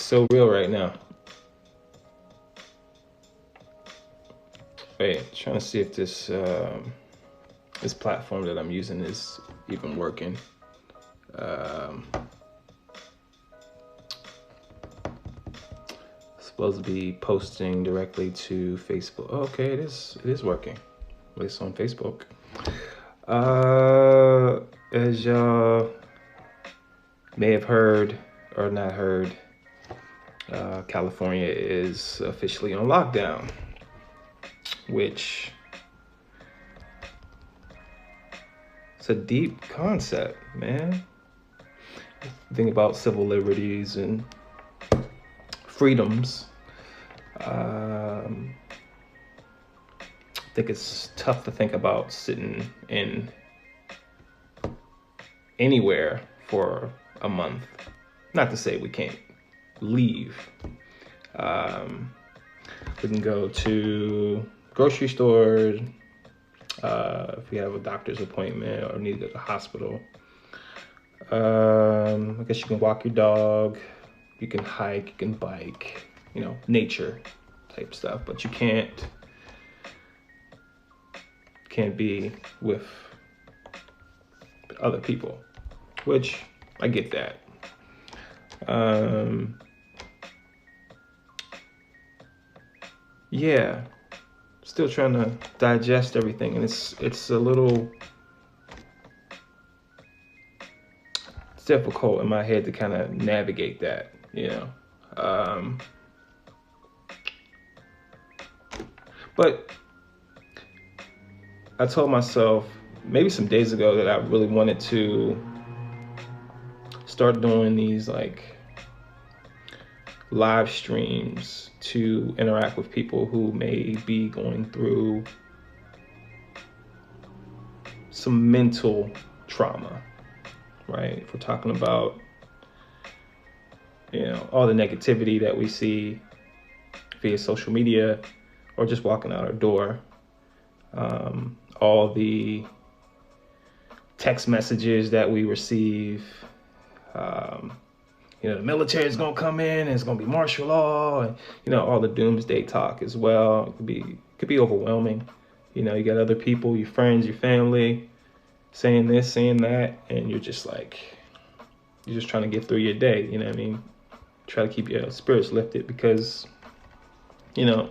so real right now. Wait, trying to see if this this platform that I'm using is even working. Supposed to be posting directly to Facebook. Oh, okay, it is working. At least on Facebook. As y'all may have heard or not heard, California is officially on lockdown, which it's a deep concept, man. Think about civil liberties and freedoms. I think it's tough to think about sitting in anywhere for a month. Not to say we can't leave. We can go to grocery stores, if we have a doctor's appointment or need to go to the hospital. I guess you can walk your dog, you can hike, you can bike, you know, nature type stuff, but you can't be with other people, which I get that. Yeah, still trying to digest everything, and it's a little difficult in my head to kind of navigate that, you know. But I told myself maybe some days ago that I really wanted to start doing these like live streams to interact with people who may be going through some mental trauma, right? If we're talking about, you know, all the negativity that we see via social media or just walking out our door, all the text messages that we receive, you know, the military is gonna come in and it's gonna be martial law, and you know, all the doomsday talk as well. It could be overwhelming. You know, you got other people, your friends, your family, saying this, saying that, and you're just trying to get through your day. You know what I mean? Try to keep your spirits lifted because, you know,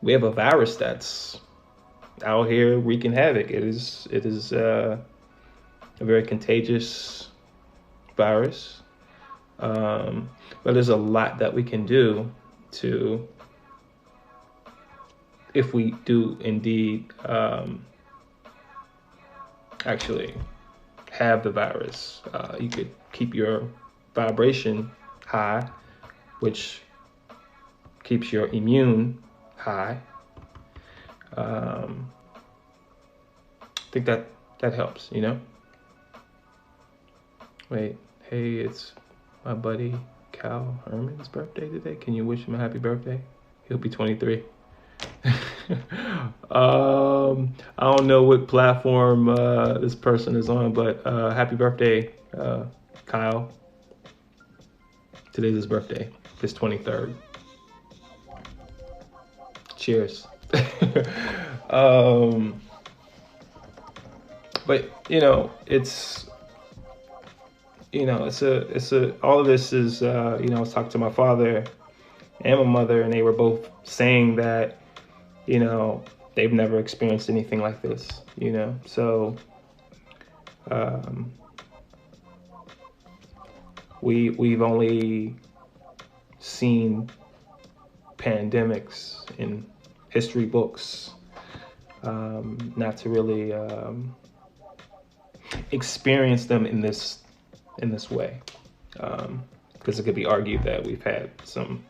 we have a virus that's out here wreaking havoc. It is a very contagious virus, but there's a lot that we can do to, if we do indeed actually have the virus. You could keep your vibration high, which keeps your immune high. I think that helps, you know? Wait, hey, it's my buddy Cal Herman's birthday today. Can you wish him a happy birthday? He'll be 23. I don't know what platform this person is on, but happy birthday, Kyle. Today's his birthday, his 23rd. Cheers. But you know, it's all of this is, you know, I was talking to my father and my mother, and they were both saying that, you know, they've never experienced anything like this, you know. So we've only seen pandemics in history books, not to really experience them in this way, because it could be argued that we've had some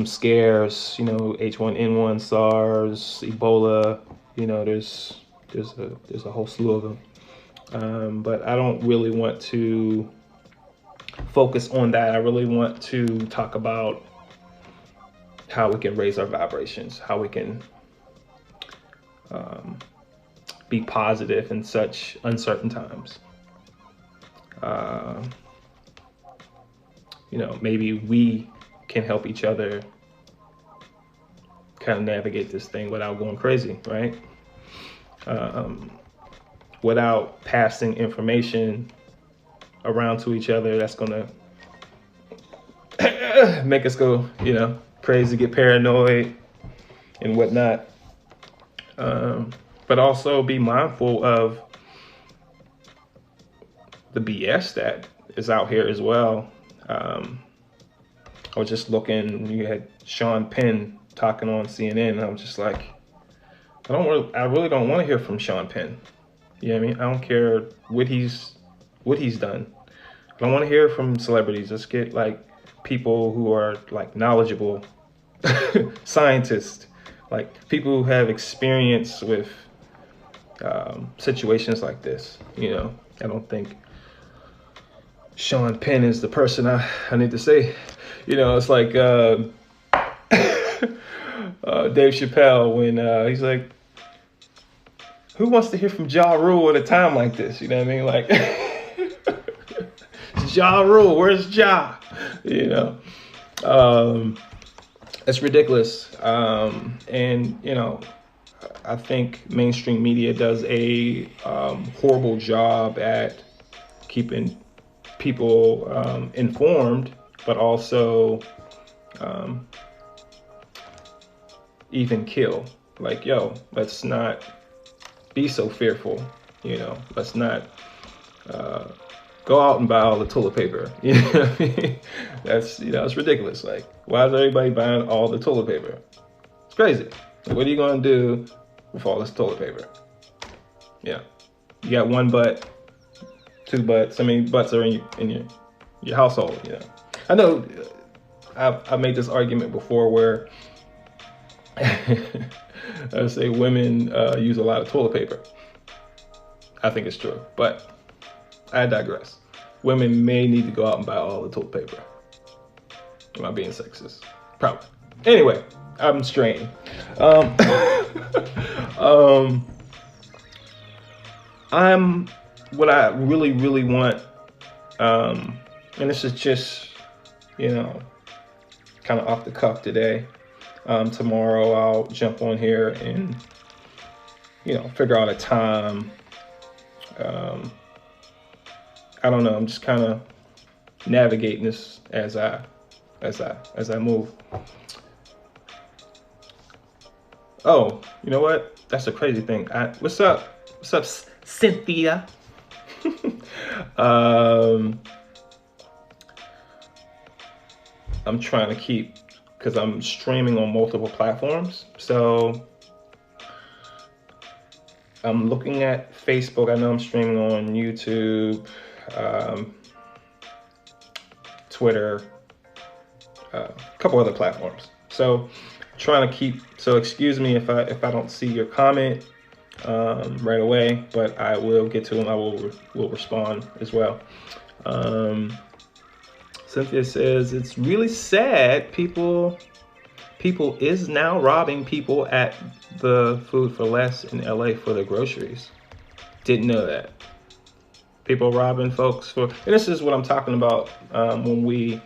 scares, you know, H1N1, SARS, Ebola, you know, there's a whole slew of them, but I don't really want to focus on that. I really want to talk about how we can raise our vibrations, how we can be positive in such uncertain times. you know, maybe we can help each other kind of navigate this thing without going crazy, right? Without passing information around to each other that's gonna make us go, you know, crazy, get paranoid and whatnot. But also be mindful of the BS that is out here as well. I was just looking, you had Sean Penn talking on CNN, and I was just like, I really don't want to hear from Sean Penn. You know what I mean? I don't care what he's done. I don't want to hear from celebrities. Let's get like people who are like knowledgeable, scientists, like people who have experience with situations like this. You know, I don't think Sean Penn is the person I need to say. You know, it's like Dave Chappelle when he's like, who wants to hear from Ja Rule at a time like this? You know what I mean? Like, Ja Rule, where's Ja? You know, it's ridiculous. And, you know, I think mainstream media does a horrible job at keeping people informed, but also even kill. Like, yo, let's not be so fearful, you know, let's not go out and buy all the toilet paper. You know what I mean? That's, you know, it's ridiculous. Like, why is everybody buying all the toilet paper? It's crazy. Like, what are you gonna do with all this toilet paper? Yeah, you got one butt, two butts. I mean, butts are in your household. You know, I know I've made this argument before where I say women use a lot of toilet paper. I think it's true, but I digress. Women may need to go out and buy all the toilet paper. Am I being sexist? Probably. Anyway, I'm straying. What I really, really want, and this is just, you know, kind of off the cuff today. Tomorrow I'll jump on here and, you know, figure out a time. I don't know. I'm just kind of navigating this as I move. Oh, you know what? That's a crazy thing. What's up? What's up, Cynthia? I'm trying to keep, because I'm streaming on multiple platforms. So I'm looking at Facebook. I know I'm streaming on YouTube, Twitter, a couple other platforms. So trying to keep, so excuse me if I don't see your comment right away, but I will get to them. I will respond as well. Cynthia says it's really sad people is now robbing people at the Food for Less in LA for their groceries. Didn't know that. People robbing folks for, and this is what I'm talking about when we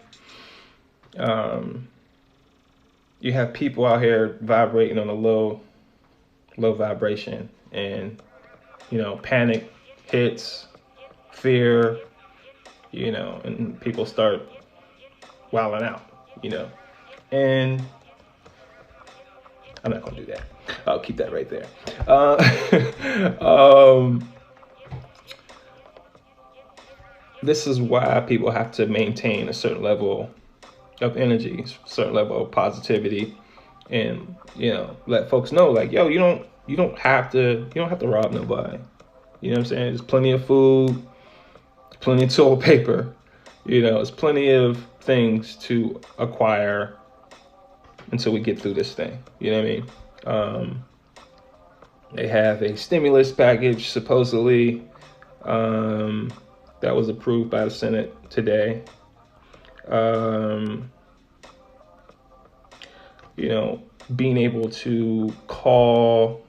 you have people out here vibrating on a low vibration, and, you know, panic hits, fear, you know, and people start wilding out, you know, and I'm not gonna do that. I'll keep that right there. This is why people have to maintain a certain level of energy, certain level of positivity, and, you know, let folks know, like, yo, you don't have to rob nobody. You know what I'm saying? There's plenty of food, plenty of toilet paper, you know, there's plenty of things to acquire until we get through this thing. You know what I mean? They have a stimulus package supposedly that was approved by the Senate today. You know, being able to call,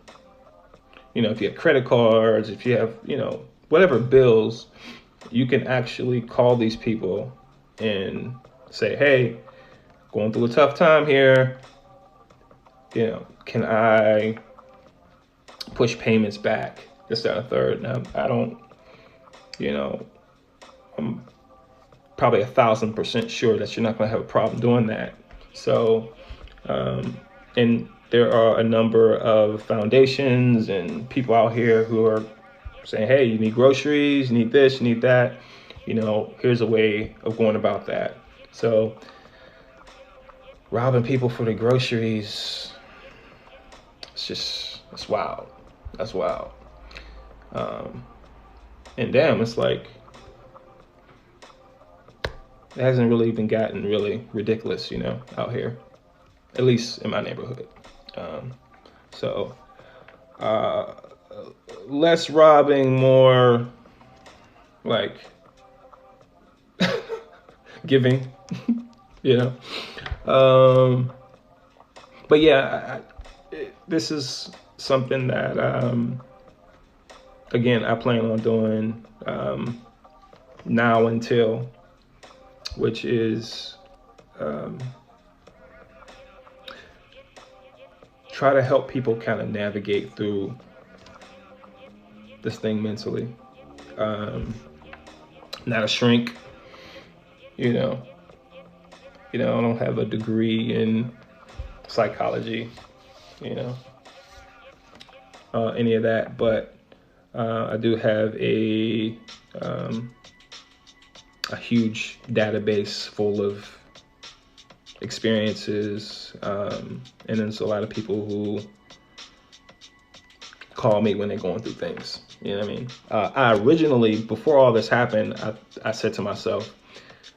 you know, if you have credit cards, if you have, you know, whatever bills, you can actually call these people and say, hey, going through a tough time here. You know, can I push payments back? This, that, and the third. Now, I don't, you know, I'm probably 1,000% sure that you're not going to have a problem doing that. So, and there are a number of foundations and people out here who are saying, hey, you need groceries, you need this, you need that. You know, here's a way of going about that. So, robbing people for the groceries, it's wild. That's wild. And damn, it's like, it hasn't really even gotten really ridiculous, you know, out here, at least in my neighborhood. So, less robbing, more like giving, you know. But yeah, this is something that, again, I plan on doing now until, which is try to help people kind of navigate through this thing mentally. Not a shrink, you know. I don't have a degree in psychology, you know, any of that, but I do have a huge database full of experiences, and there's a lot of people who call me when they're going through things. You know what I mean? I originally, before all this happened, I said to myself,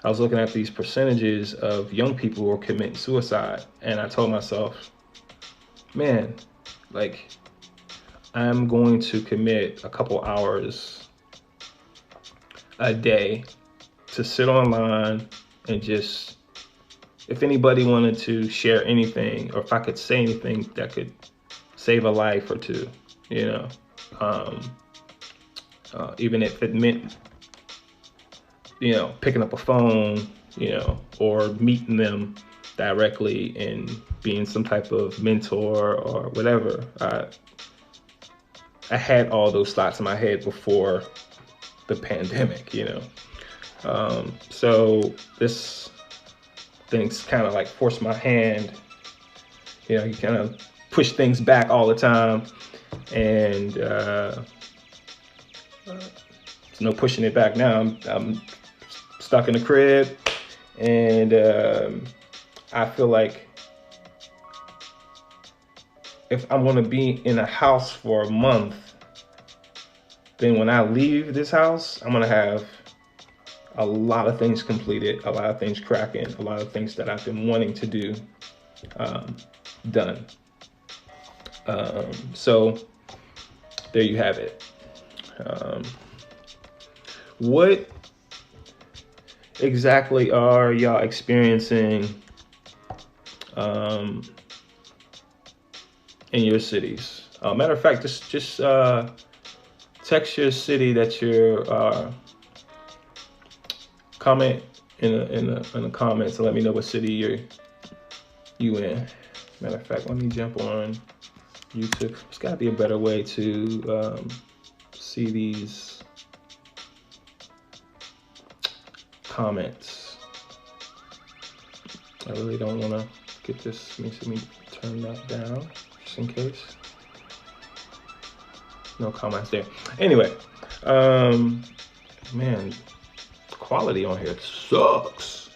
I was looking at these percentages of young people who are committing suicide, and I told myself, man, like, I'm going to commit a couple hours a day to sit online and just, if anybody wanted to share anything, or if I could say anything that could save a life or two, you know, even if it meant, you know, picking up a phone, you know, or meeting them directly and being some type of mentor or whatever. I had all those thoughts in my head before the pandemic, you know. So this thing's kind of like forced my hand. You know, you kind of push things back all the time, and there's no pushing it back now. I'm stuck in the crib, and I feel like if I'm going to be in a house for a month, then when I leave this house, I'm going to have a lot of things completed, a lot of things cracking, a lot of things that I've been wanting to do done. So there you have it. What exactly are y'all experiencing in your cities? Matter of fact, just text your city that you're comment in the comments and let me know what city you in. Matter of fact, let me jump on YouTube. There's got to be a better way to see these comments. I really don't want to get this. Let me turn that down just in case. No comments there. Anyway, man, quality on here sucks.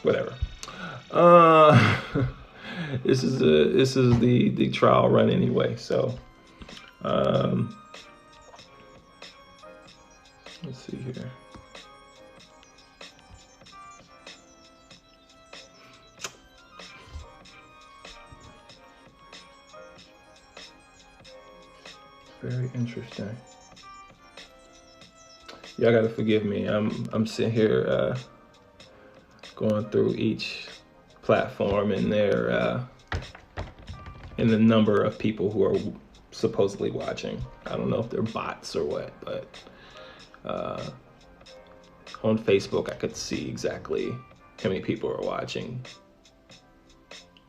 Whatever. This is the trial run anyway. So, let's see here. Very interesting. Y'all gotta forgive me. I'm sitting here going through each platform and their and the number of people who are supposedly watching. I don't know if they're bots or what, but on Facebook, I could see exactly how many people are watching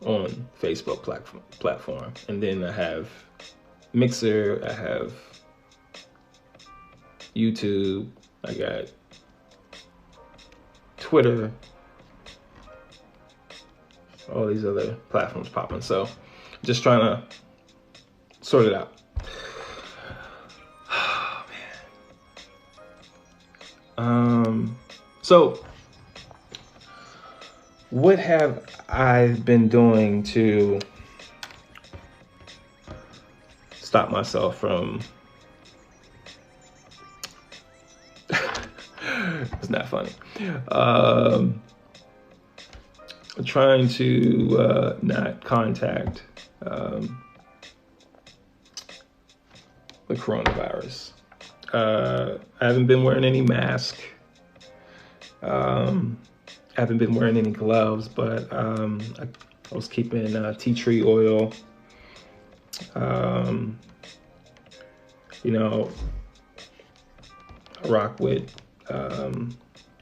on Facebook platform. And then I have Mixer, I have YouTube, I got Twitter, all these other platforms popping. So just trying to sort it out. Oh, man. So what have I been doing to stop myself from it's not funny. Trying to not contact the coronavirus. I haven't been wearing any mask. I haven't been wearing any gloves, but I was keeping tea tree oil. You know, I rock with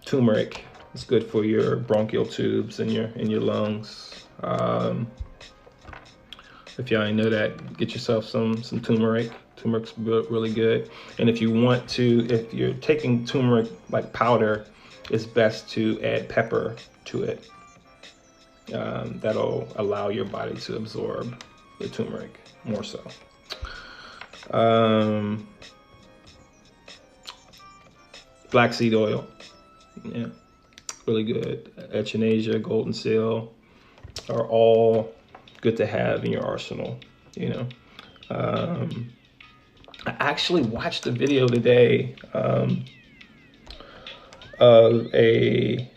turmeric. It's good for your bronchial tubes and your lungs. If y'all ain't know that, get yourself some turmeric. Turmeric's really good. And if you want to, if you're taking turmeric like powder, it's best to add pepper to it. That'll allow your body to absorb the turmeric more so. Black seed oil, yeah, really good. Echinacea, golden seal are all good to have in your arsenal, you know. I actually watched a video today of a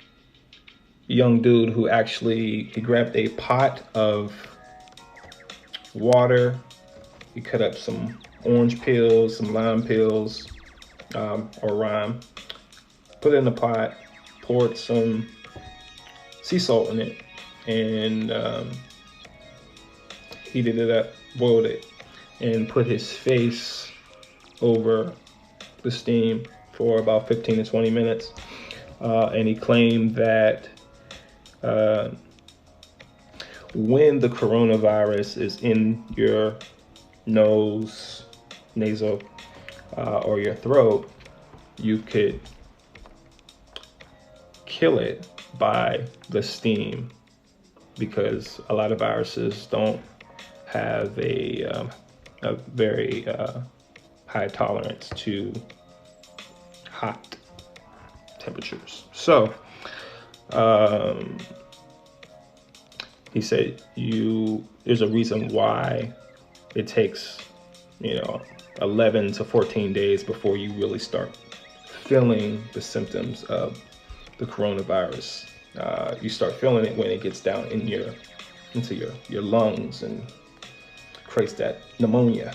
young dude who he grabbed a pot of water, he cut up some orange peels, some lime peels, or lime, put it in the pot, poured some sea salt in it, and heated it up, boiled it, and put his face over the steam for about 15 to 20 minutes. And he claimed that when the coronavirus is in your nose, nasal, or your throat, you could kill it by the steam, because a lot of viruses don't have a very high tolerance to hot temperatures. So he said there's a reason why it takes 11 to 14 days before you really start feeling the symptoms of the coronavirus. You start feeling it when it gets down into your lungs and creates that pneumonia,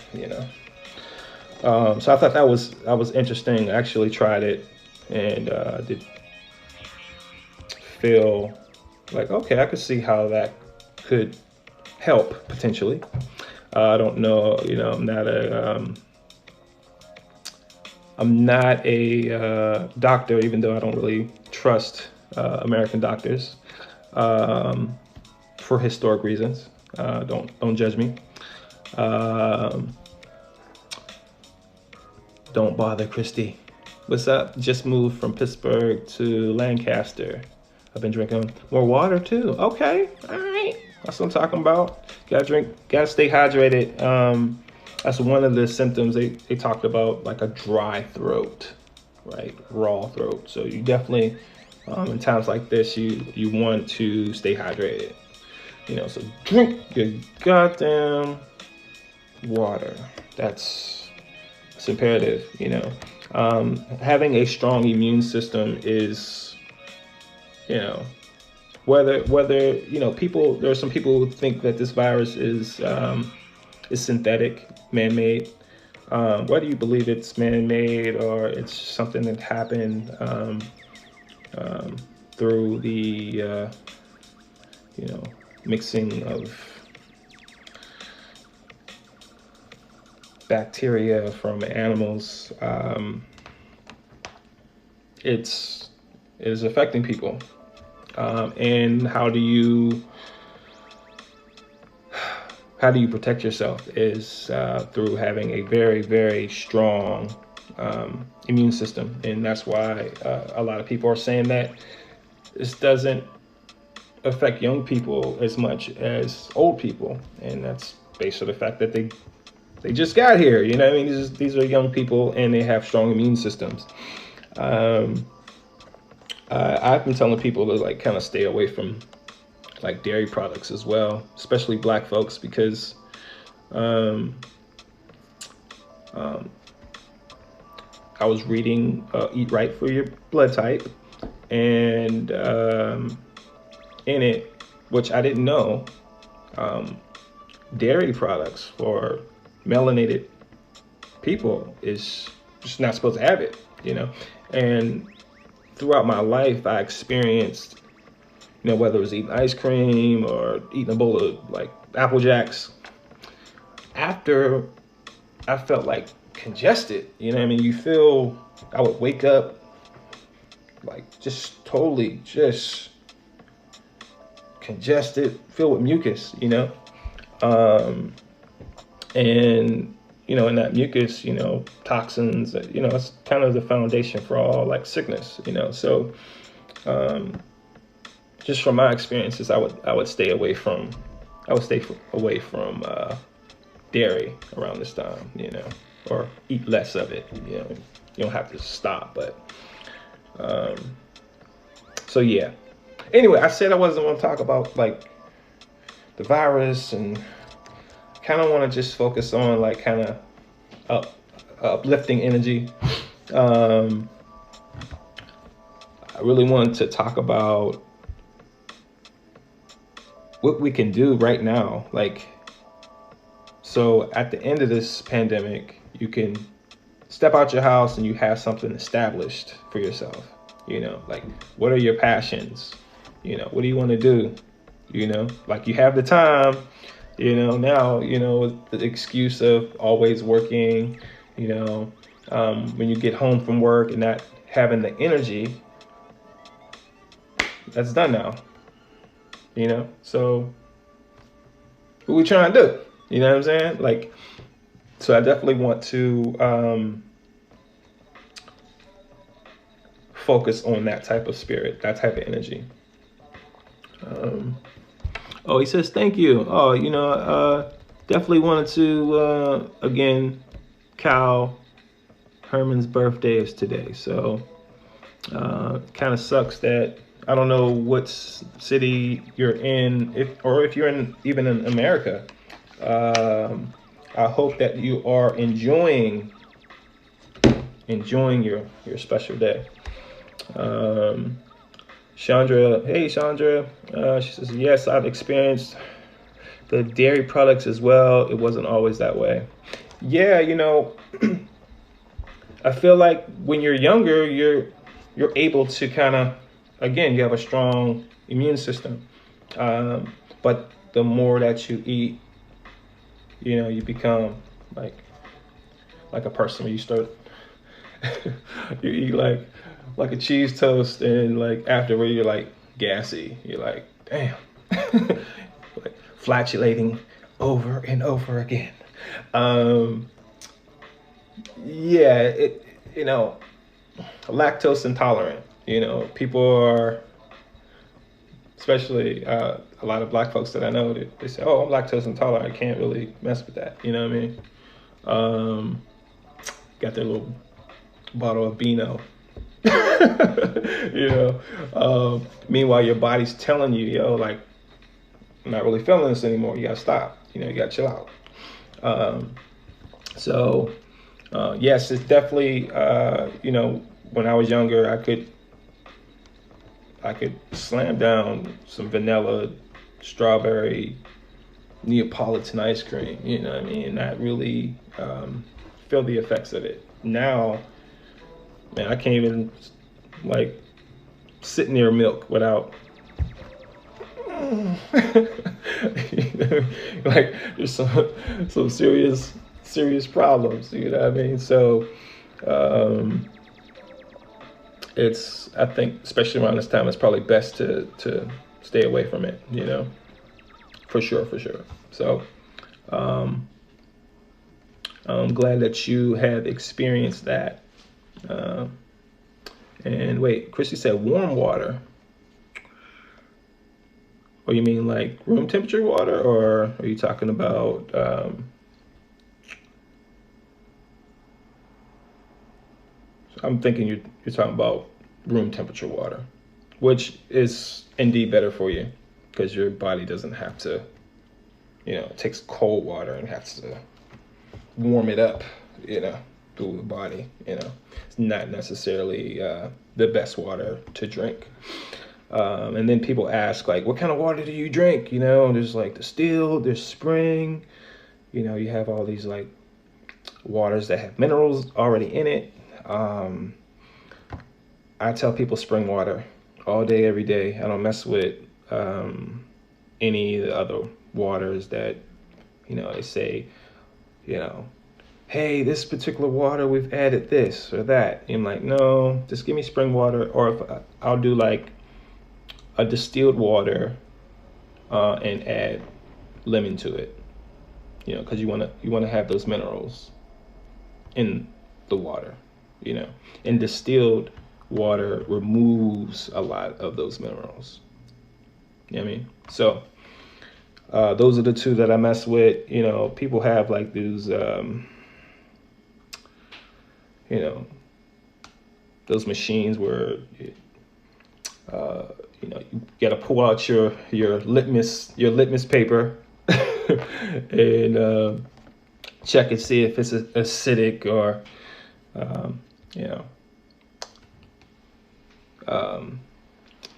So I thought that was interesting. I actually tried it and did feel like, okay, I could see how that could help potentially. I don't know, I'm not a doctor, even though I don't really trust American doctors for historic reasons. Don't judge me. Don't bother, Christy. What's up? Just moved from Pittsburgh to Lancaster. I've been drinking more water too. Okay, all right. That's what I'm talking about. Gotta stay hydrated. That's one of the symptoms they talked about, like a dry throat, right? Raw throat. So you definitely, in times like this, you want to stay hydrated. So drink your goddamn water. That's imperative. Having a strong immune system is, whether people, there are some people who think that this virus is synthetic, man-made. Whether you believe it's man-made or it's something that happened through the mixing of bacteria from animals, it's It is affecting people. And how do you protect yourself is through having a very, very strong immune system. And that's why a lot of people are saying that this doesn't affect young people as much as old people. And that's based on the fact that they just got here. You know what I mean? These are young people and they have strong immune systems. I've been telling people to like kind of stay away from like dairy products as well, especially black folks, because I was reading Eat Right for Your Blood Type, and in it, which I didn't know, dairy products for melanated people is just not supposed to have it, you know. And throughout my life, I experienced, you know, whether it was eating ice cream or eating a bowl of like Apple Jacks, after I felt like congested, you know what I mean? I would wake up like just totally just congested, filled with mucus, you know? And, you know, in that mucus, you know, toxins, you know, it's kind of the foundation for all like sickness, you know? So, just from my experiences, I would stay away from dairy around this time, you know, or eat less of it. You know, you don't have to stop, but so yeah. Anyway, I said I wasn't going to talk about like the virus, and kind of want to just focus on like kind of uplifting energy. I really wanted to talk about what we can do right now. Like, so at the end of this pandemic, you can step out your house and you have something established for yourself. You know, like, what are your passions? You know, what do you want to do? You know, like, you have the time, you know, now, you know, with the excuse of always working, you know, when you get home from work and not having the energy, that's done now, you know? So what we trying to do? You know what I'm saying? Like, so I definitely want to focus on that type of spirit, that type of energy. Oh, he says, thank you. Oh, you know, definitely wanted to, again, Cal Herman's birthday is today. So kind of sucks that I don't know what city you're in, if you're even in America. I hope that you are enjoying your special day. Chandra, hey Chandra, she says, yes, I've experienced the dairy products as well. It wasn't always that way. Yeah, you know, I feel like when you're younger, you're able to kind of, again, you have a strong immune system. But the more that you eat, you know, you become like a person where you start, you eat like a cheese toast, and like afterward you're like gassy. You're like, damn, like flatulating over and over again. Yeah, you know, lactose intolerant. You know, people are, especially a lot of black folks that I know, they say, oh, I'm lactose intolerant, I can't really mess with that. You know what I mean? Got their little bottle of Beano. You know, meanwhile your body's telling you, yo, like, I'm not really feeling this anymore, you gotta stop, you know, you gotta chill out. So yes, it's definitely, you know, when I was younger, I could slam down some vanilla, strawberry, Neapolitan ice cream, you know what I mean, and not really feel the effects of it. Now, man, I can't even like sit near milk without like there's some serious problems, you know what I mean? So it's, I think, especially around this time, it's probably best to stay away from it, you know, for sure, for sure. So I'm glad that you have experienced that. And wait, Christy said warm water. Or you mean like room temperature water, or are you talking about I'm thinking you're talking about room temperature water, which is indeed better for you because your body doesn't have to, you know, it takes cold water and has to warm it up, you know, through the body, you know. It's not necessarily the best water to drink. And then people ask, like, what kind of water do you drink? You know, there's like distilled, there's spring, you know, you have all these like waters that have minerals already in it. I tell people spring water all day, every day. I don't mess with any of the other waters that, you know, they say, you know, hey, this particular water, we've added this or that. And I'm like, no, just give me spring water. Or if I'll do like a distilled water and add lemon to it, you know, because you want to have those minerals in the water, you know, and distilled water removes a lot of those minerals. You know what I mean? So those are the two that I mess with. You know, people have like these, you know, those machines where, you know, you got to pull out your litmus paper and check and see if it's acidic or, you know,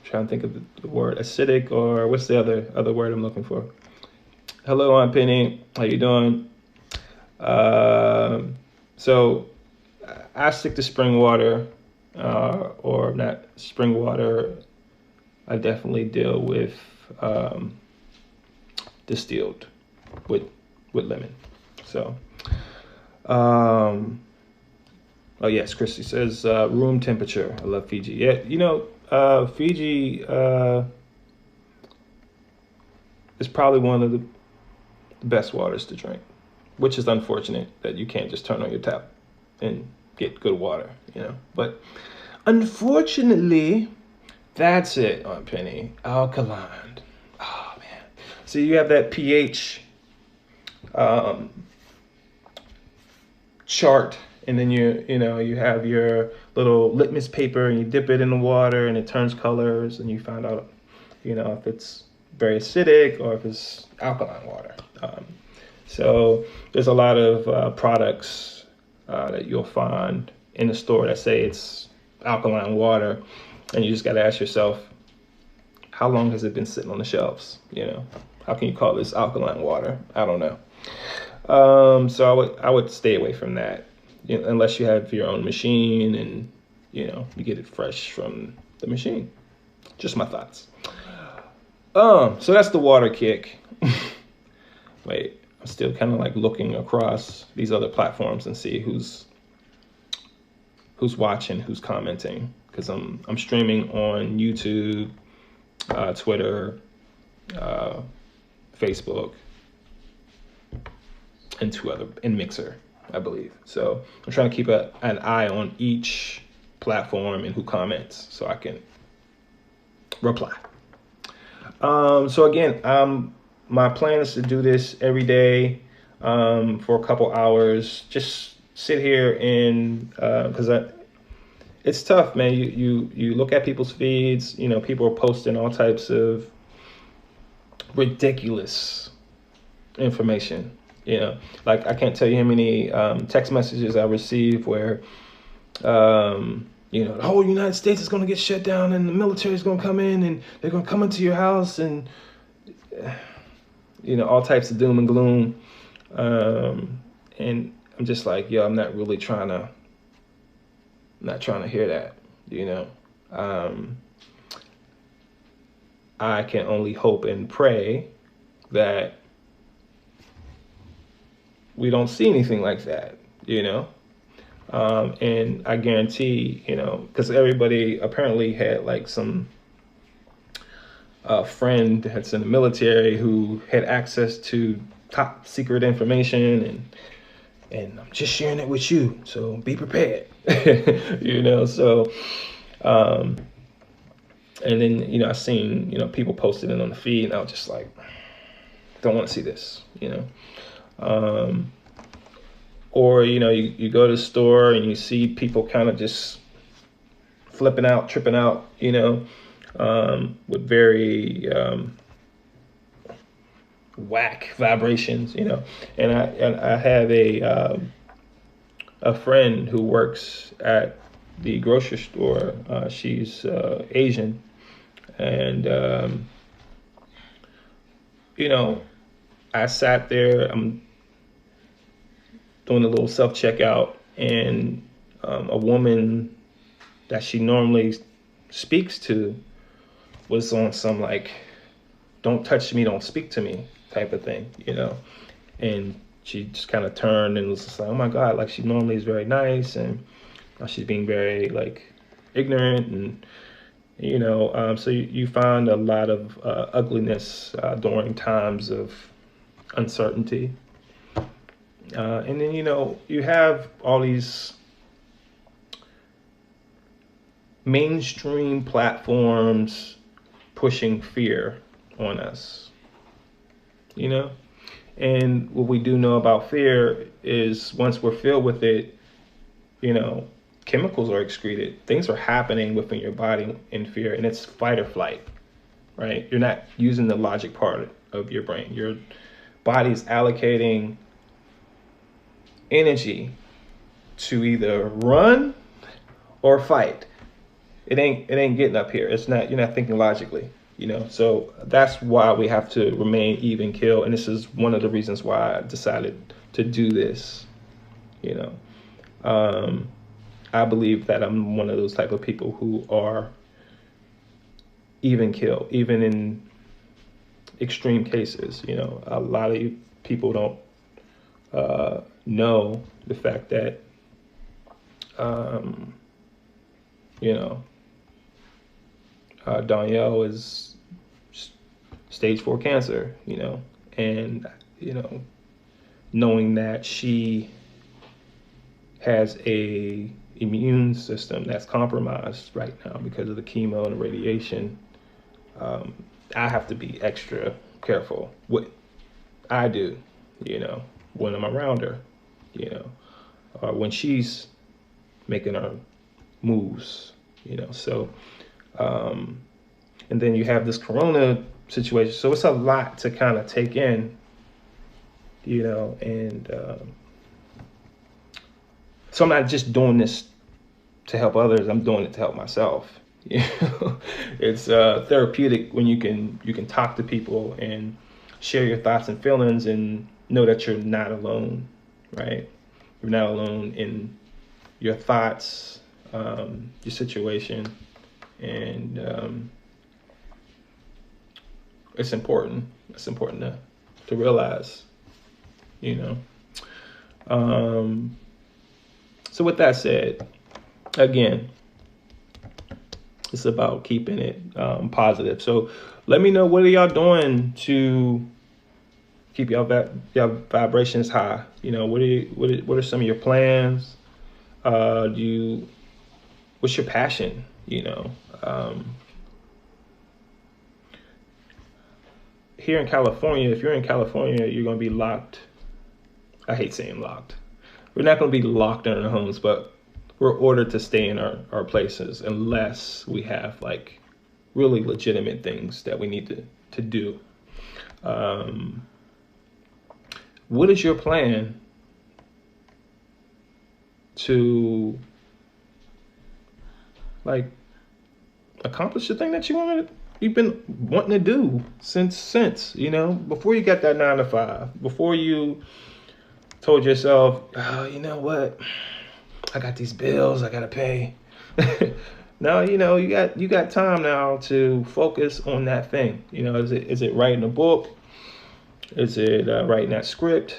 trying to think of the word acidic, or what's the other word I'm looking for. Hello, Aunt Penny. How you doing? So I stick to spring water, or not spring water. I definitely deal with distilled with lemon. So, oh yes, Christy says room temperature. I love Fiji. Yeah, you know, Fiji is probably one of the best waters to drink, which is unfortunate that you can't just turn on your tap and get good water, you know. But unfortunately, that's it, Aunt Penny. Alkaline. Oh man. So you have that pH chart, and then you have your little litmus paper, and you dip it in the water, and it turns colors, and you find out, you know, if it's very acidic or if it's alkaline water. So there's a lot of products that you'll find in the store that say it's alkaline water, and you just got to ask yourself, how long has it been sitting on the shelves? You know, how can you call this alkaline water? I don't know. So I would stay away from that, you know, unless you have your own machine and, you know, you get it fresh from the machine. Just my thoughts. So that's the water kick. Wait, I'm still kind of like looking across these other platforms and see who's watching, who's commenting, because I'm streaming on YouTube, Twitter, Facebook, and Mixer, I believe. So I'm trying to keep an eye on each platform and who comments so I can reply. So again, my plan is to do this every day for a couple hours. Just sit here and because it's tough, man. You look at people's feeds. You know, people are posting all types of ridiculous information. You know, like I can't tell you how many text messages I receive where, you know, the whole United States is going to get shut down and the military is going to come in and they're going to come into your house and, you know, all types of doom and gloom. And I'm just like, yo, I'm not trying to hear that, you know. I can only hope and pray that we don't see anything like that, you know. And I guarantee, because everybody apparently had like some friend that's in the military who had access to top secret information, and I'm just sharing it with you, so be prepared. So and then I seen people posting it on the feed, and I was just like, don't want to see this. Or you go to the store and you see people kind of just flipping out, tripping out, with very whack vibrations, And I have a friend who works at the grocery store. She's Asian, and I sat there. I'm doing a little self checkout, and a woman that she normally speaks to was on some like, don't touch me, don't speak to me type of thing, and she just kind of turned and was just like, oh my God, like she normally is very nice, and she's being very like ignorant, and so you find a lot of ugliness during times of uncertainty. And then, you have all these mainstream platforms pushing fear on us, And what we do know about fear is once we're filled with it, chemicals are excreted. Things are happening within your body in fear, and it's fight or flight, right? You're not using the logic part of your brain. Your body's allocating energy to either run or fight. It ain't getting up here. You're not thinking logically, So that's why we have to remain even keel. And this is one of the reasons why I decided to do this. I believe that I'm one of those type of people who are even keel, even in extreme cases. A lot of people don't know the fact that, Danielle is stage 4 cancer, and, knowing that she has a immune system that's compromised right now because of the chemo and radiation, I have to be extra careful what I do, when I'm around her, or when she's making her moves, So, and then you have this corona situation. So it's a lot to kind of take in, and so I'm not just doing this to help others. I'm doing it to help myself. It's therapeutic when you can talk to people and share your thoughts and feelings and know that you're not alone, right? You're not alone in your thoughts, your situation, and it's important. It's important to realize, So with that said, again, it's about keeping it positive. So let me know, what are y'all doing to keep y'all vibrations high? What are some of your plans? What's your passion? Here in California, if you're in California, you're going to be locked. I hate saying locked. We're not going to be locked in our homes, but we're ordered to stay in our places unless we have like really legitimate things that we need to do. What is your plan to like accomplish the thing that you've been wanting to do since, before you got that 9 to 5, before you told yourself, oh, you know what? I got these bills I gotta pay. Now, you got time now to focus on that thing. Is it writing a book? Is it writing that script?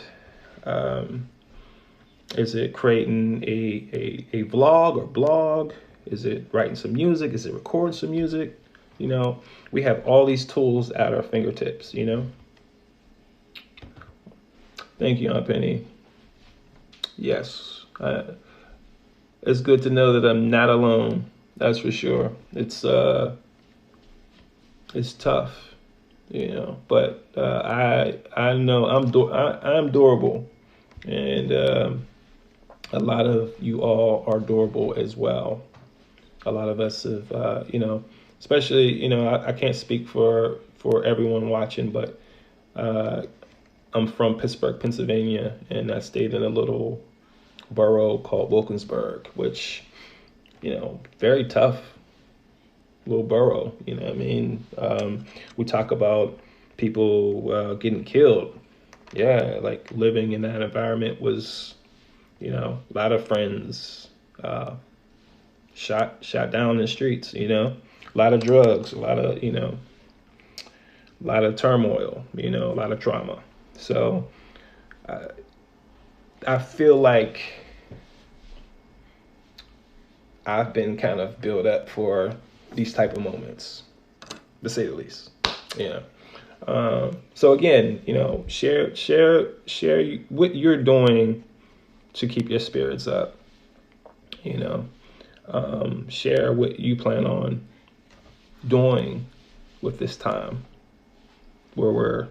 Is it creating a vlog or blog? Is it writing some music? Is it recording some music? You know, we have all these tools at our fingertips, you know? Thank you, Aunt Penny. Yes. It's good to know that I'm not alone. That's for sure. It's tough, you know, but I know I'm durable, and a lot of you all are durable as well. A lot of us have, you know, especially, you know, I can't speak for everyone watching, but I'm from Pittsburgh, Pennsylvania, and I stayed in a little borough called Wilkinsburg, which, you know, very tough little borough. You know what I mean? We talk about people getting killed. Yeah, like living in that environment was, you know, a lot of friends shot down in the streets. You know, a lot of drugs, a lot of, you know, a lot of turmoil. You know, a lot of trauma. So I feel like I've been kind of built up for these type of moments, to say the least. Yeah. So again, you know, share what you're doing to keep your spirits up. You know, share what you plan on doing with this time where we're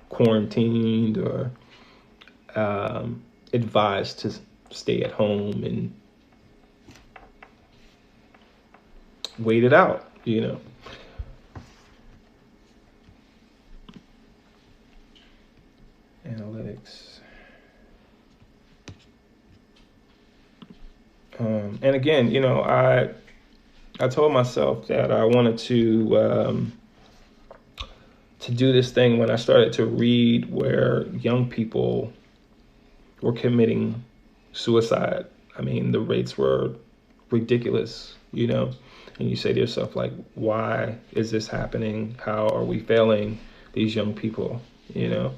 quarantined or advised to stay at home and wait it out, you know. Analytics. And again, you know, I told myself that I wanted to do this thing when I started to read where young people were committing suicide. I mean, the rates were ridiculous, you know. And you say to yourself, like, why is this happening? How are we failing these young people, you know?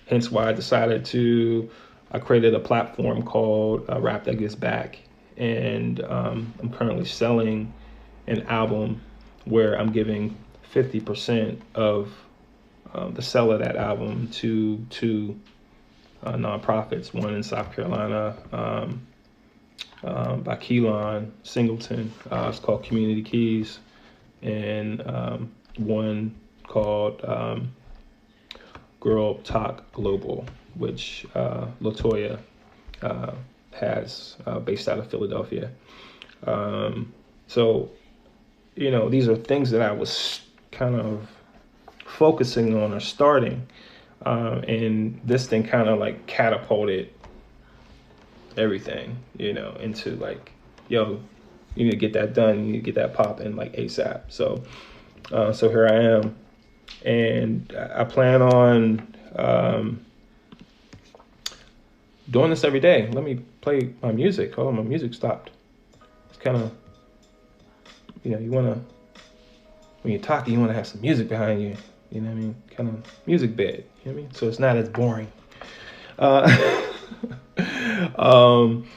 Hence why I created a platform called Rap That Gives Back. And I'm currently selling an album where I'm giving 50% of the sale of that album to two nonprofits, one in South Carolina, by Keelan Singleton. It's called Community Keys, and one called Girl Talk Global, which Latoya has, based out of Philadelphia. So, you know, these are things that I was kind of focusing on or starting, and this thing kind of like catapulted everything, you know, into like, yo, you need to get that done. You need to get that popping like ASAP. So here I am, and I plan on doing this every day. Let me play my music. Oh, my music stopped. It's kind of, you know, when you're talking, you want to have some music behind you. You know what I mean? Kind of music bed. You know what I mean? So it's not as boring.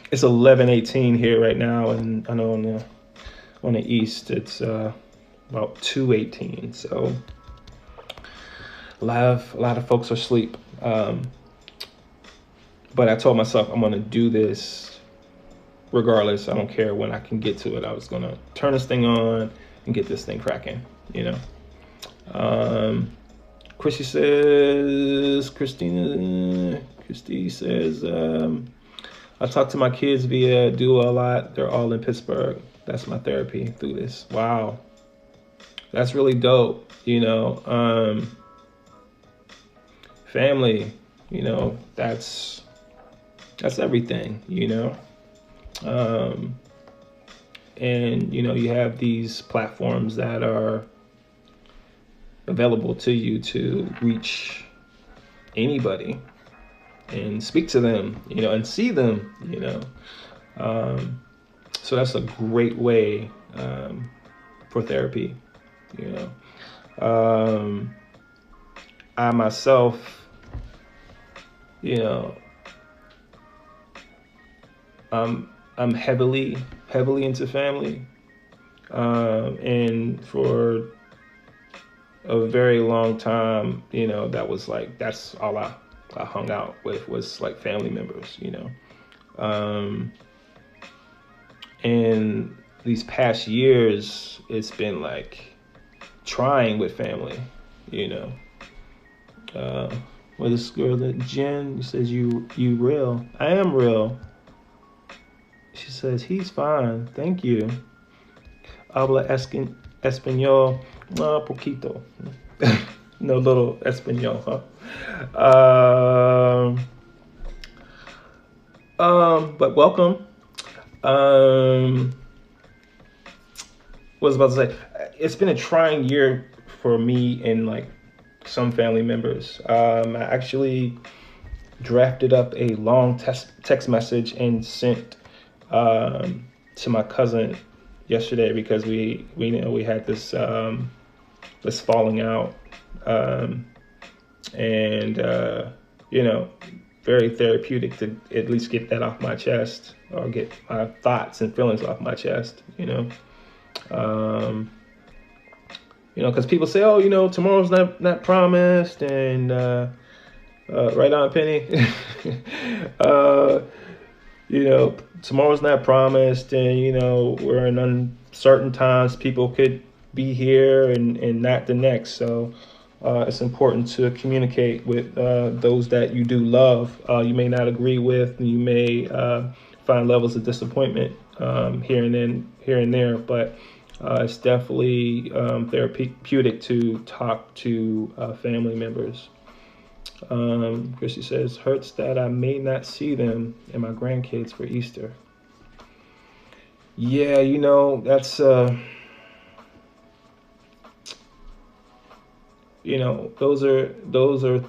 It's 11:18 here right now, and I know on the east it's about 2:18. So a lot of folks are asleep. But I told myself I'm gonna do this regardless. I don't care when I can get to it. I was gonna turn this thing on and get this thing cracking. You know. Christy says, I talk to my kids via Duo a lot. They're all in Pittsburgh. That's my therapy through this. Wow. That's really dope. You know, family, you know, that's everything, you know. And, you know, you have these platforms that are available to you to reach anybody and speak to them, you know, and see them, you know. So that's a great way for therapy, you know. I myself you know, I'm heavily into family, and for a very long time, that was like that's all I hung out with was like family members, um, and these past years, it's been like trying with family, you know. Uh, well, this girl, Jen, says you real. I am real. She says he's fine. Thank you. Habla español, poquito. No little español, huh? But welcome. Um, what was I about to say? It's been a trying year for me and like some family members. I actually drafted up a long text message and sent to my cousin yesterday because we had this falling out, and very therapeutic to at least get that off my chest or get my thoughts and feelings off my chest. Because people say, oh, tomorrow's not promised, and right on, Penny. Tomorrow's not promised, and we're in uncertain times. People could be here and not the next. So it's important to communicate with those that you do love. You may not agree with, and you may find levels of disappointment here and there, but it's definitely therapeutic to talk to family members. Chrissy says, hurts that I may not see them and my grandkids for Easter. Yeah, that's, those are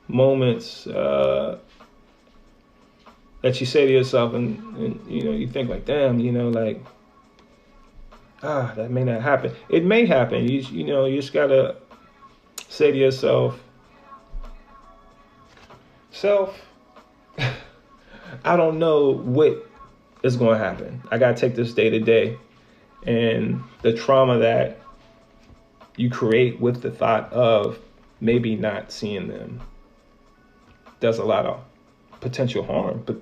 moments that you say to yourself and you think like, damn, like, that may not happen. It may happen. You just gotta say to yourself, I don't know what is going to happen. I got to take this day to day. And the trauma that you create with the thought of maybe not seeing them does a lot of potential harm. But,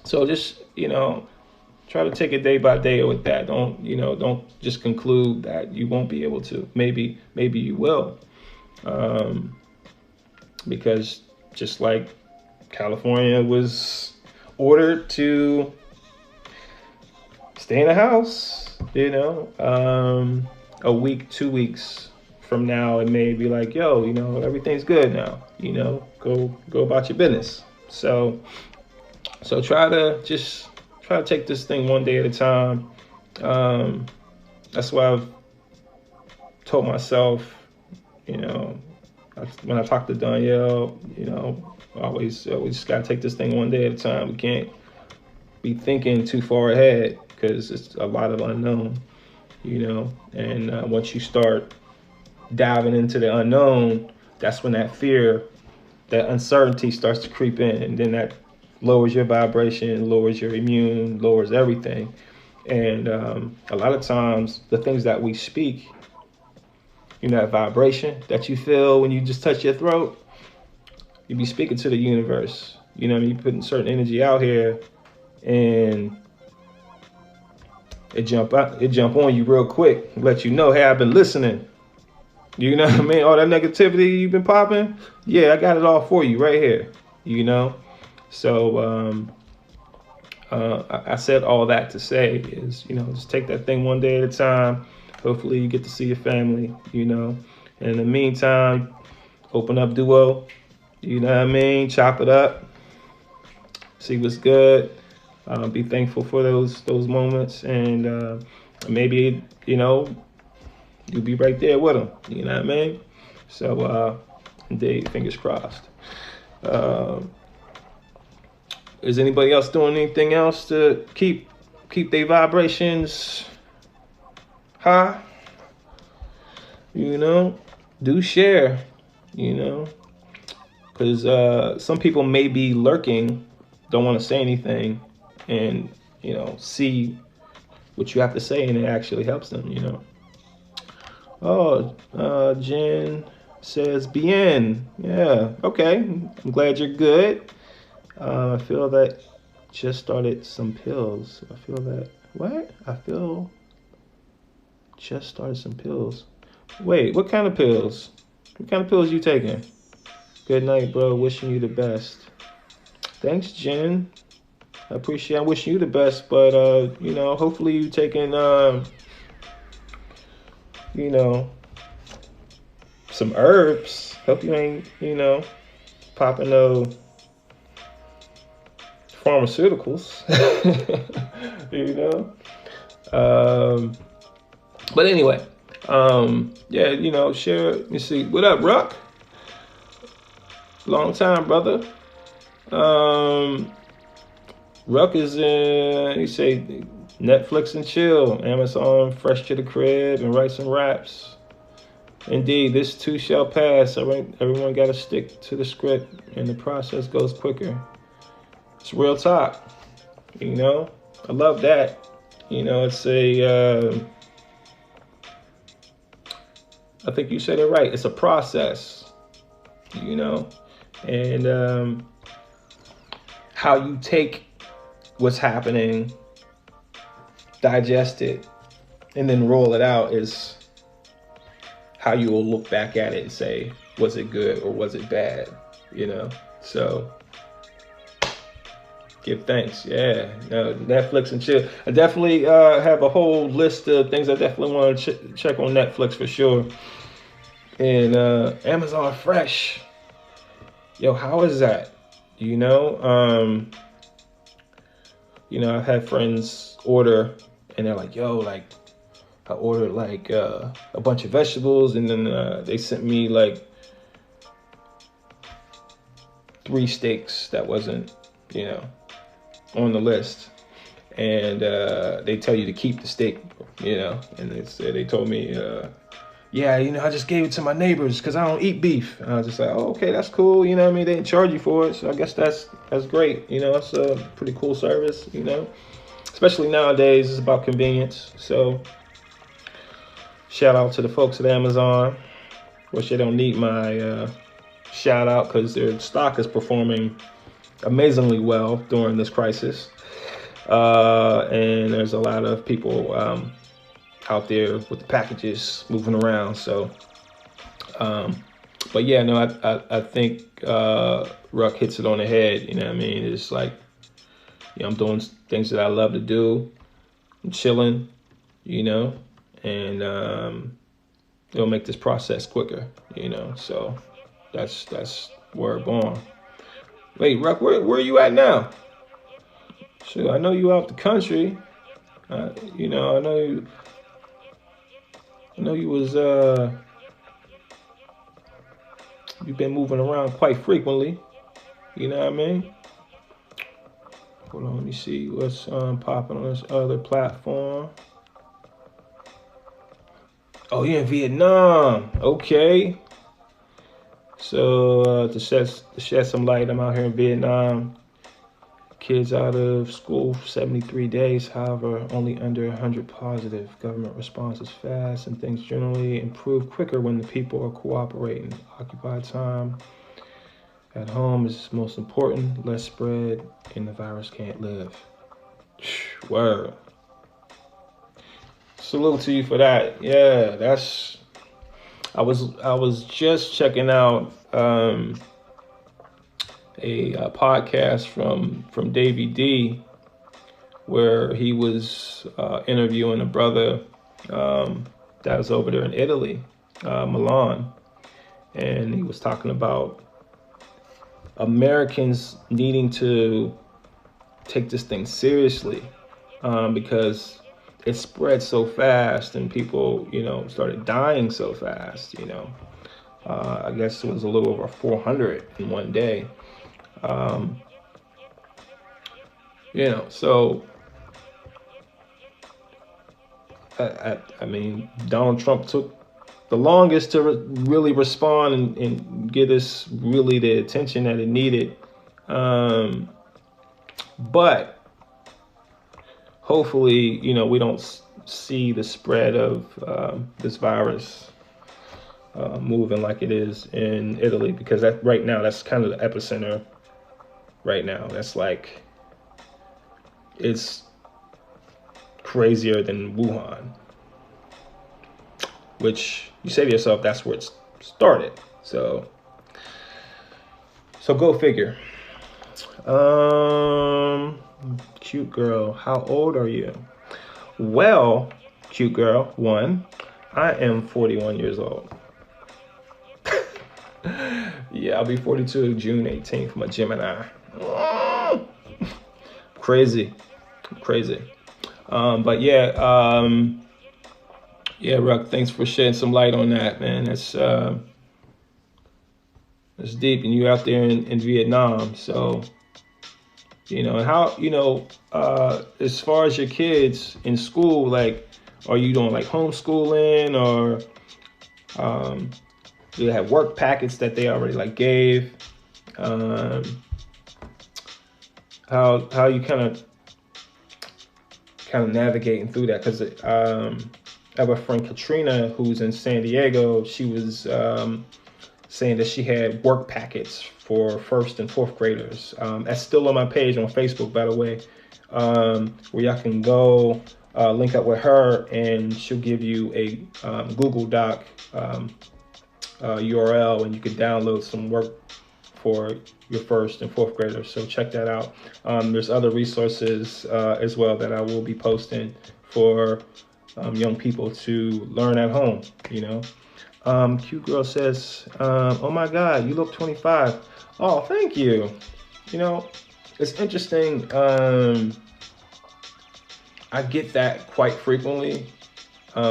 so just, try to take it day by day with that. Don't just conclude that you won't be able to. Maybe you will. Because just like California was ordered to stay in the house, a week, 2 weeks from now, it may be like, yo, everything's good now, go about your business. So try to take this thing one day at a time. That's why I've told myself, when I talk to Danielle, always gotta take this thing one day at a time. We can't be thinking too far ahead because it's a lot of unknown, and once you start diving into the unknown, that's when that fear, that uncertainty starts to creep in, and then that lowers your vibration, lowers your immune, lowers everything. And a lot of times the things that we speak, that vibration that you feel when you just touch your throat, you be speaking to the universe. You putting certain energy out here, and it jump on you real quick, let you know, hey, I've been listening. You know what I mean? All that negativity you've been popping, yeah, I got it all for you right here. So I said all that to say is, just take that thing one day at a time. Hopefully you get to see your family, and in the meantime, open up Duo, chop it up, see what's good, be thankful for those moments, and maybe, you'll be right there with them, you know what I mean? So, indeed, fingers crossed. Is anybody else doing anything else to keep their vibrations high? Do share, because some people may be lurking, don't want to say anything, and see what you have to say, and it actually helps them. Oh, Jen says bien. Yeah, okay. I'm glad you're good. I feel that just started some pills. I feel that what? I feel just started some pills. Wait, what kind of pills? What kind of pills you taking? Good night, bro. Wishing you the best. Thanks, Jen. I appreciate. I wish you the best, but hopefully you taking some herbs. Hope you ain't popping no pharmaceuticals. you know. But anyway, yeah, share. Let me see. What up, Ruck? Long time, brother. Ruck is in, he say, Netflix and chill, Amazon fresh to the crib, and write some raps. Indeed, this too shall pass. Everyone got to stick to the script, and the process goes quicker. It's real talk. I love that. It's I think you said it right. It's a process, and how you take what's happening, digest it, and then roll it out is how you will look back at it and say, was it good or was it bad? So give thanks. Yeah, Netflix and chill. I definitely have a whole list of things I definitely want to check on Netflix for sure. And Amazon Fresh. Yo, how is that? I've had friends order and they're like, yo, like I ordered like a bunch of vegetables, and then they sent me like 3 steaks that wasn't, on the list. And they tell you to keep the steak, and they told me, yeah, I just gave it to my neighbors because I don't eat beef. And I was just like, oh, okay, that's cool. They didn't charge you for it. So I guess that's great. It's a pretty cool service, especially nowadays. It's about convenience. So shout out to the folks at Amazon. Wish they don't need my shout out because their stock is performing amazingly well during this crisis. And there's a lot of people out there with the packages moving around. So, but yeah, no, I think Ruck hits it on the head. It's like, I'm doing things that I love to do. I'm chilling, and it'll make this process quicker, So that's where we're born. Wait, Ruck, where are you at now? Sure, I know you out the country. I know you was you've been moving around quite frequently. You know what I mean? Hold on, let me see what's popping on this other platform. Oh, you're in Vietnam. Okay. So to shed some light, I'm out here in Vietnam. Kids out of school for 73 days, however, only under 100 positive. Government response is fast and things generally improve quicker when the people are cooperating. Occupied time at home is most important, less spread, and the virus can't live. Word. Salute to you for that. Yeah, I was just checking out a podcast from Davey D, where he was interviewing a brother that was over there in Italy, Milan, and he was talking about Americans needing to take this thing seriously because it spread so fast and people, started dying so fast. I guess it was a little over 400 in one day. So I mean, Donald Trump took the longest to really respond and get us really the attention that it needed. But hopefully, you know, we don't see the spread of this virus moving like it is in Italy, because that right now, that's kind of the epicenter right now. That's like, it's crazier than Wuhan, which you say to yourself, that's where it started. So go figure. Cute girl, how old are you? Well, cute girl, one, I am 41 years old. Yeah, I'll be 42 June 18th. I'm a Gemini. Crazy. But yeah, yeah, Ruck, thanks for shedding some light on that, man. That's deep, and you out there in Vietnam. So, you know, and how, you know, as far as your kids in school, like, are you doing like homeschooling, or do they have work packets that they already like gave? How you kind of navigating through that? Because I have a friend, Katrina, who's in San Diego. She was saying that she had work packets for first and fourth graders. That's still on my page on Facebook, by the way, where y'all can go link up with her, and she'll give you a Google Doc URL, and you can download some work for your first and fourth graders. So check that out. There's other resources as well that I will be posting for young people to learn at home, you know. Cute girl says, oh my God, you look 25. Oh, thank you. You know, it's interesting. I get that quite frequently.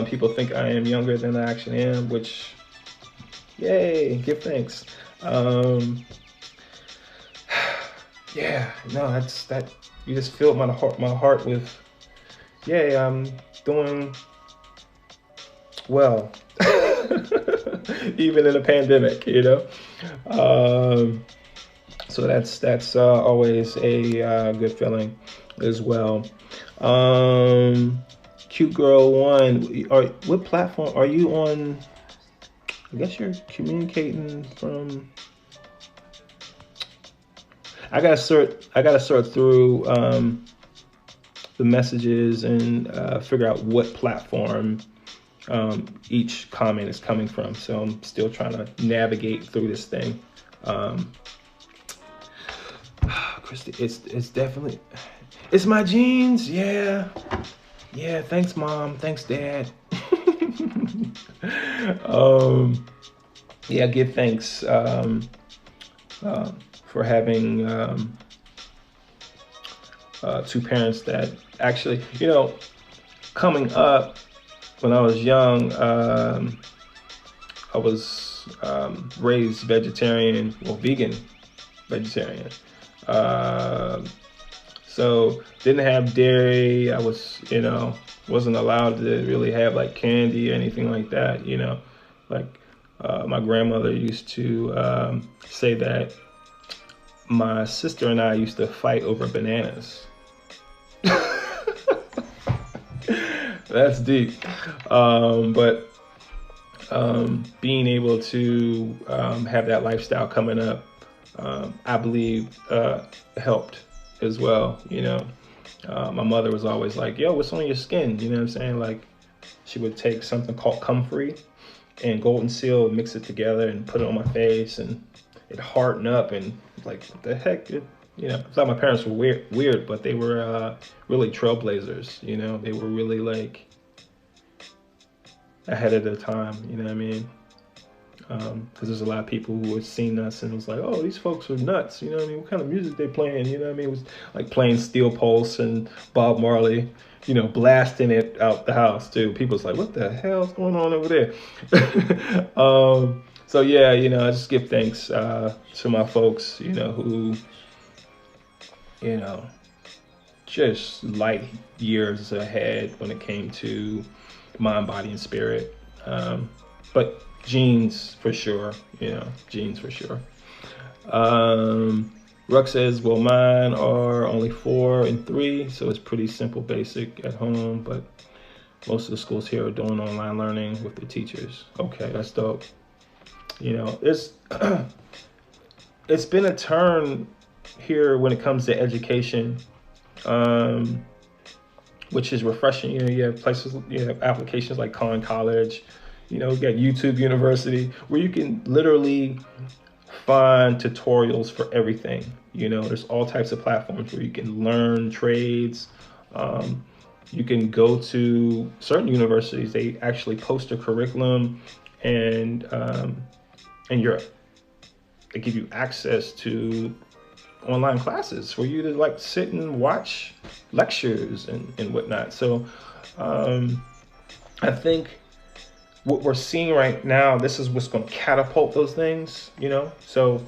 People think I am younger than I actually am, which, yay, give thanks. Yeah, no, that you just filled my heart with, yay, I'm doing well. Even in a pandemic, you know. So that's always a good feeling as well. Cute girl one, what platform are you on? I guess you're communicating from. I gotta sort through the messages and figure out what platform each comment is coming from. So I'm still trying to navigate through this thing. Christy, it's definitely, it's my genes. Yeah, thanks mom, thanks dad. Yeah, give thanks for having two parents that actually, you know, coming up when I was young, I was raised vegetarian, well, vegan vegetarian. So didn't have dairy. I was, you know, wasn't allowed to really have like candy or anything like that, you know. Like my grandmother used to say that my sister and I used to fight over bananas. That's deep. But being able to have that lifestyle coming up, I believe helped as well, you know. My mother was always like, yo, what's on your skin? You know what I'm saying? Like, she would take something called Comfrey and Golden Seal, mix it together and put it on my face, and it hardened up, and like, what the heck? You know, I thought my parents were weird, but they were really trailblazers, you know. They were really like ahead of their time, you know what I mean? Because there's a lot of people who had seen us and was like, oh, these folks are nuts, you know what I mean? What kind of music they playing, you know what I mean? It was like playing Steel Pulse and Bob Marley, you know, blasting it out the house too. People's like, what the hell's going on over there? So yeah, you know, I just give thanks to my folks, you know, who, you know, just light years ahead when it came to mind, body, and spirit. but jeans for sure, jeans for sure. Ruck says, well, mine are only 4 and 3, so it's pretty simple, basic at home, but most of the schools here are doing online learning with their teachers. Okay, that's dope. It's it's been a turn here when it comes to education, which is refreshing. You have places, you have applications like Khan College, you got YouTube University, where you can literally find tutorials for everything. There's all types of platforms where you can learn trades. You can go to certain universities, they actually post a curriculum, and they give you access to online classes for you to like sit and watch lectures and whatnot. So I think what we're seeing right now, this is what's going to catapult those things, So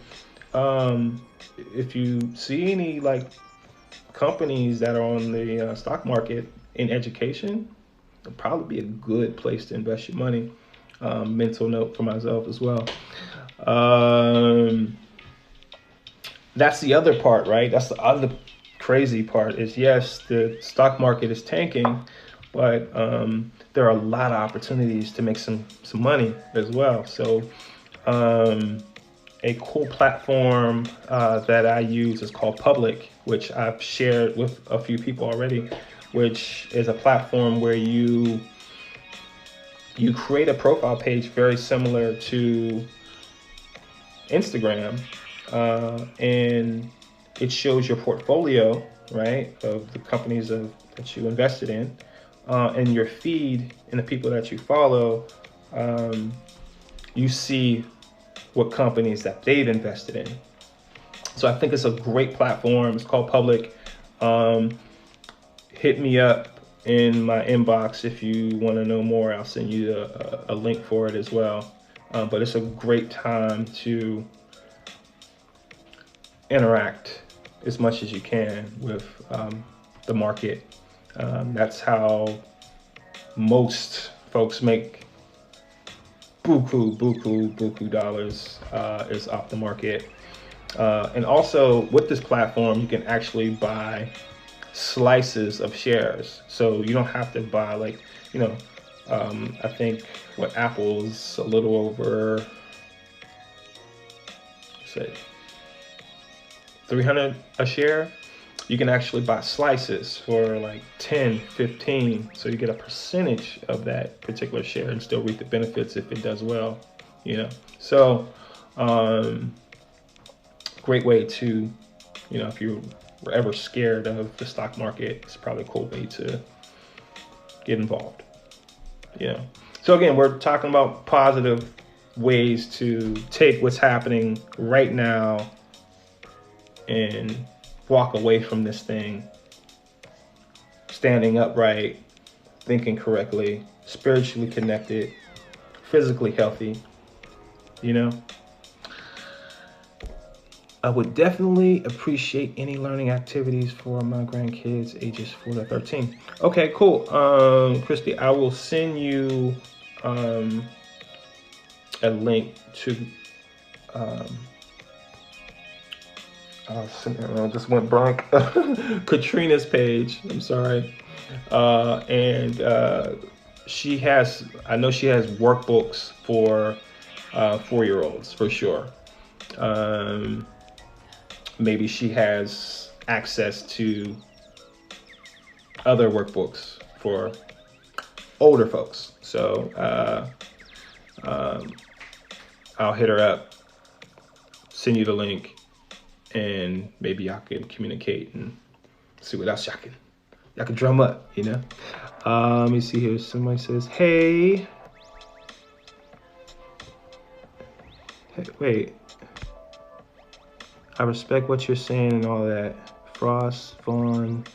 if you see any like companies that are on the stock market in education, it'll probably be a good place to invest your money. Mental note for myself as well. That's the other part, right? That's the other crazy part is, yes, the stock market is tanking, but there are a lot of opportunities to make some money as well. So a cool platform that I use is called Public, which I've shared with a few people already, which is a platform where you create a profile page very similar to Instagram, and it shows your portfolio, right, of the companies that you invested in, and your feed and the people that you follow. You see what companies that they've invested in. So I think it's a great platform. It's called Public. Hit me up in my inbox if you want to know more. I'll send you a link for it as well. But it's a great time to interact as much as you can with the market. That's how most folks make buku dollars is off the market. And also with this platform, you can actually buy slices of shares. So you don't have to buy like, I think what Apple's a little over, say, 300 a share. You can actually buy slices for like 10, 15. So you get a percentage of that particular share and still reap the benefits if it does well, So great way to, if you were ever scared of the stock market, it's probably a cool way to get involved. So again, we're talking about positive ways to take what's happening right now and walk away from this thing, standing upright, thinking correctly, spiritually connected, physically healthy, I would definitely appreciate any learning activities for my grandkids ages 4 to 13. Okay, cool. Christy, I will send you a link to I just went blank. Katrina's page. I'm sorry. And I know she has workbooks for 4-year-olds for sure. Maybe she has access to other workbooks for older folks. So I'll hit her up, send you the link, and maybe y'all can communicate and see what else y'all can drum up, Let me see here. Somebody says, hey, wait. I respect what you're saying and all that. Frost, Vaughn,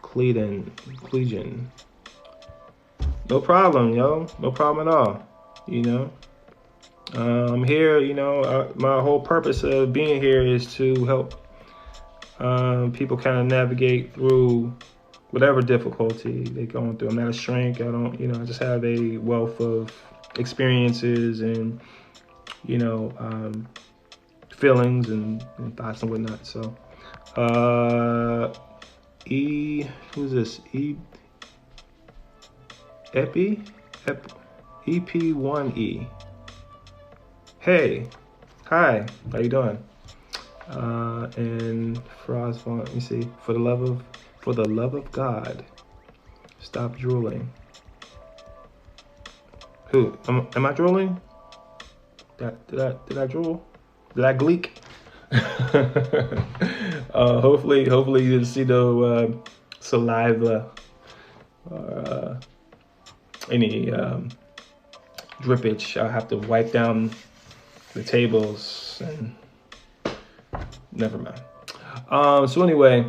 Clegan. No problem, yo. No problem at all, I'm here, my whole purpose of being here is to help people kind of navigate through whatever difficulty they're going through. I'm not a shrink. I don't, I just have a wealth of experiences and, you know, feelings and thoughts and whatnot. So, who's this? EP1E. Hey, hi, how you doing? And Frost, let me see. For the love of God, stop drooling. Who? Am I drooling? Did I drool? Did I gleek? Hopefully you didn't see no saliva or any drippage. I'll have to wipe down the tables and never mind. So anyway,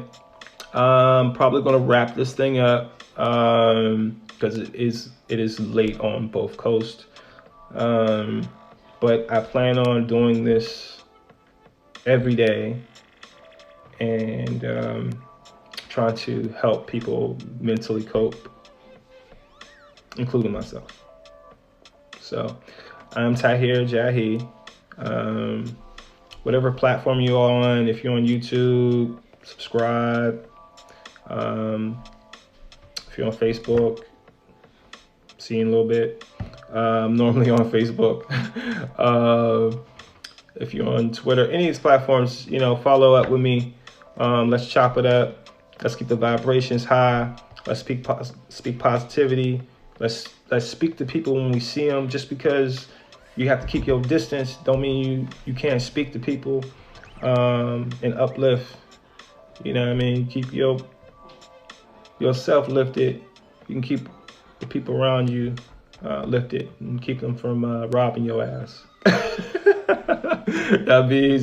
I'm probably gonna wrap this thing up because it is late on both coasts. But I plan on doing this every day and trying to help people mentally cope, including myself. So I'm Tahir Jahi. Whatever platform you're on, if you're on YouTube, subscribe. If you're on Facebook, see you in a little bit. Normally on Facebook. If you're on Twitter, any of these platforms, you know, follow up with me. Let's chop it up. Let's keep the vibrations high. Let's speak positivity. Let's speak to people when we see them. Just because you have to keep your distance don't mean you can't speak to people and uplift. You know what I mean? Keep yourself lifted. You can keep the people around you lifted and keep them from robbing your ass. That'd be easy.